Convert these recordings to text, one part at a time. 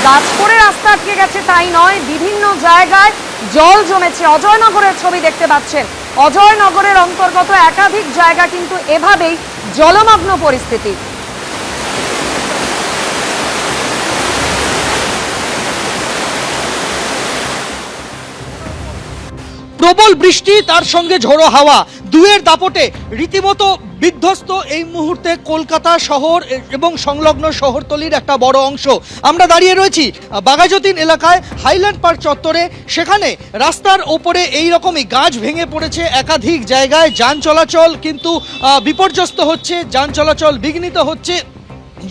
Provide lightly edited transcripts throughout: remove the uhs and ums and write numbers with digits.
গাছ পড়ে রাস্তা আটকে গেছে তাই নয়, বিভিন্ন জায়গায় জল জমেছে। অজয়নগরের ছবি দেখতে পাচ্ছেন, অজয়নগরের অন্তর্গত একাধিক জায়গা কিন্তু এভাবেই জলমগ্ন পরিস্থিতি। প্রবল বৃষ্টি তার সঙ্গে ঝোড়ো হাওয়া, দুয়ের দাপটে রীতিমতো বিধ্বস্ত এই মুহূর্তে কলকাতা শহর এবং সংলগ্ন শহরতলির একটা বড় অংশ। আমরা দাঁড়িয়ে রয়েছি বাঘাযতীন এলাকায় হাইল্যান্ড পার্ক চত্বরে। সেখানে রাস্তার ওপরে এই রকমই গাছ ভেঙে পড়েছে একাধিক জায়গায়। যান চলাচল কিন্তু বিপর্যস্ত হচ্ছে, যান চলাচল বিঘ্নিত হচ্ছে।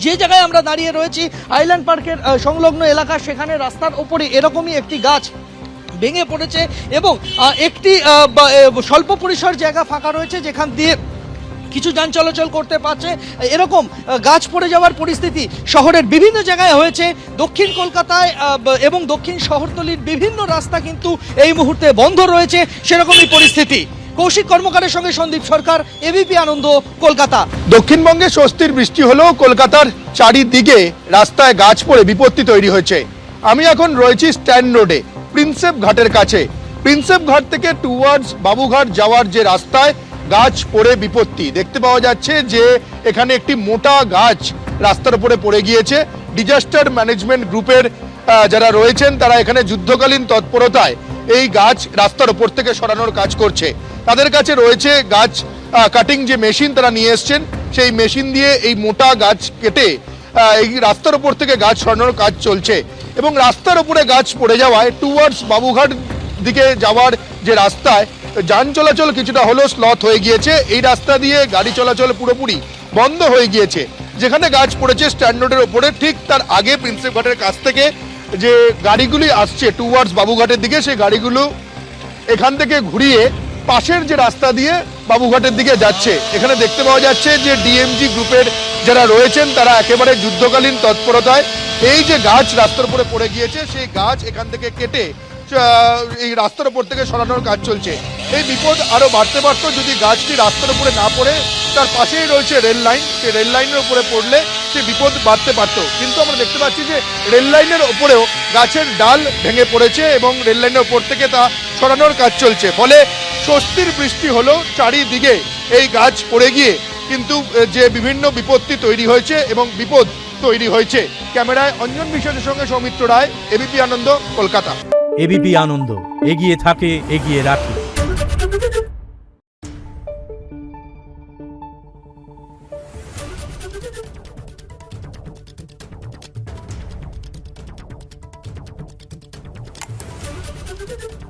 যে জায়গায় আমরা দাঁড়িয়ে রয়েছি হাইল্যান্ড পার্কের সংলগ্ন এলাকা, সেখানে রাস্তার ওপরে এরকমই একটি গাছ ভেঙে পড়েছে এবং একটি স্বল্প পরিসর জায়গা ফাঁকা রয়েছে যেখান দিয়ে কিছু যান চলাচল করতে পারছে। এরকম গাছ পড়ে যাওয়ার পরিস্থিতি শহরের বিভিন্ন জায়গায় হয়েছে। দক্ষিণ কলকাতায় এবং দক্ষিণ শহরতলির বিভিন্ন রাস্তা কিন্তু এই মুহূর্তে বন্ধ রয়েছে, সেরকমই পরিস্থিতি। কৌশিক কর্মকারের সঙ্গে সন্দীপ সরকার, এবিপি আনন্দ, কলকাতা। দক্ষিণবঙ্গে স্বস্তির বৃষ্টি হলেও কলকাতার চারিদিকে রাস্তায় গাছ পড়ে বিপত্তি তৈরি হয়েছে। আমি এখন রয়েছি স্ট্যান্ড রোডে, প্রিন্সেপ ঘাটের কাছে। প্রিন্সেপ ঘাট থেকে টুয়ার্ডস বাবুঘাট যাওয়ার যে রাস্তায় গাছ পড়ে বিপত্তি দেখতে পাওয়া যাচ্ছে যে এখানে একটি মোটা গাছ রাস্তার উপরে পড়ে গিয়েছে। ডিজাস্টার ম্যানেজমেন্ট গ্রুপের যারা রয়েছেন তারা এখানে যুদ্ধকালীন তৎপরতায় এই গাছ রাস্তার উপর থেকে সরানোর কাজ করছে। তাদের কাছে রয়েছে গাছ কাটিং যে মেশিন, তারা নিয়ে এসছেন। সেই মেশিন দিয়ে এই মোটা গাছ কেটে এই রাস্তার উপর থেকে গাছ সরানোর কাজ চলছে এবং রাস্তার উপরে গাছ পড়ে যাওয়ায় টুয়ার্ডস বাবুঘাট দিকে যাওয়ার যে রাস্তায় যান চলাচল কিছুটা হলেও স্লথ হয়ে গিয়েছে। এই রাস্তা দিয়ে গাড়ি চলাচল পুরোপুরি বন্ধ হয়ে গিয়েছে। যেখানে গাছ পড়েছে স্ট্যান্ড রোডের ওপরে, ঠিক তার আগে প্রিন্সেপ ঘাটের কাছ থেকে যে গাড়িগুলি আসছে টুয়ার্ডস বাবুঘাটের দিকে, সেই গাড়িগুলো এখান থেকে ঘুরিয়ে পাশের যে রাস্তা দিয়ে বাবুঘাটের দিকে যাচ্ছে। এখানে দেখতে পাওয়া যাচ্ছে যে ডিএমজি গ্রুপের যারা রয়েছেন তারা একেবারে যুদ্ধকালীন তৎপরতায় এই যে গাছ রাস্তার উপরে পড়ে গিয়েছে সেই গাছ এখান থেকে কেটে এই রাস্তার উপর থেকে সরানোর কাজ চলছে। এই বিপদ আরো বাড়তে পারত যদি গাছটি রাস্তার উপরে না পড়ে তার পাশেই রয়েছে রেল লাইন, সেই রেল লাইনের উপরে পড়লে সে বিপদ বাড়তে পারত। কিন্তু আমরা দেখতে পাচ্ছি যে রেল লাইনের ওপরেও গাছের ডাল ভেঙে পড়েছে এবং রেল লাইনের ওপর থেকে তা সরানোর কাজ চলছে। ফলে স্বস্তির বৃষ্টি হলো, চারিদিকে এই গাছ পড়ে গিয়ে কিন্তু যে বিভিন্ন বিপত্তি তৈরি হয়েছে এবং বিপদ তৈরি হয়েছে। ক্যামেরায় অঞ্জন বিশ্বাসের সঙ্গে সৌমিত্র রায়, এবিপি আনন্দ, কলকাতা। এবিপি আনন্দ, এগিয়ে থাকে, এগিয়ে রাখে। Thank you.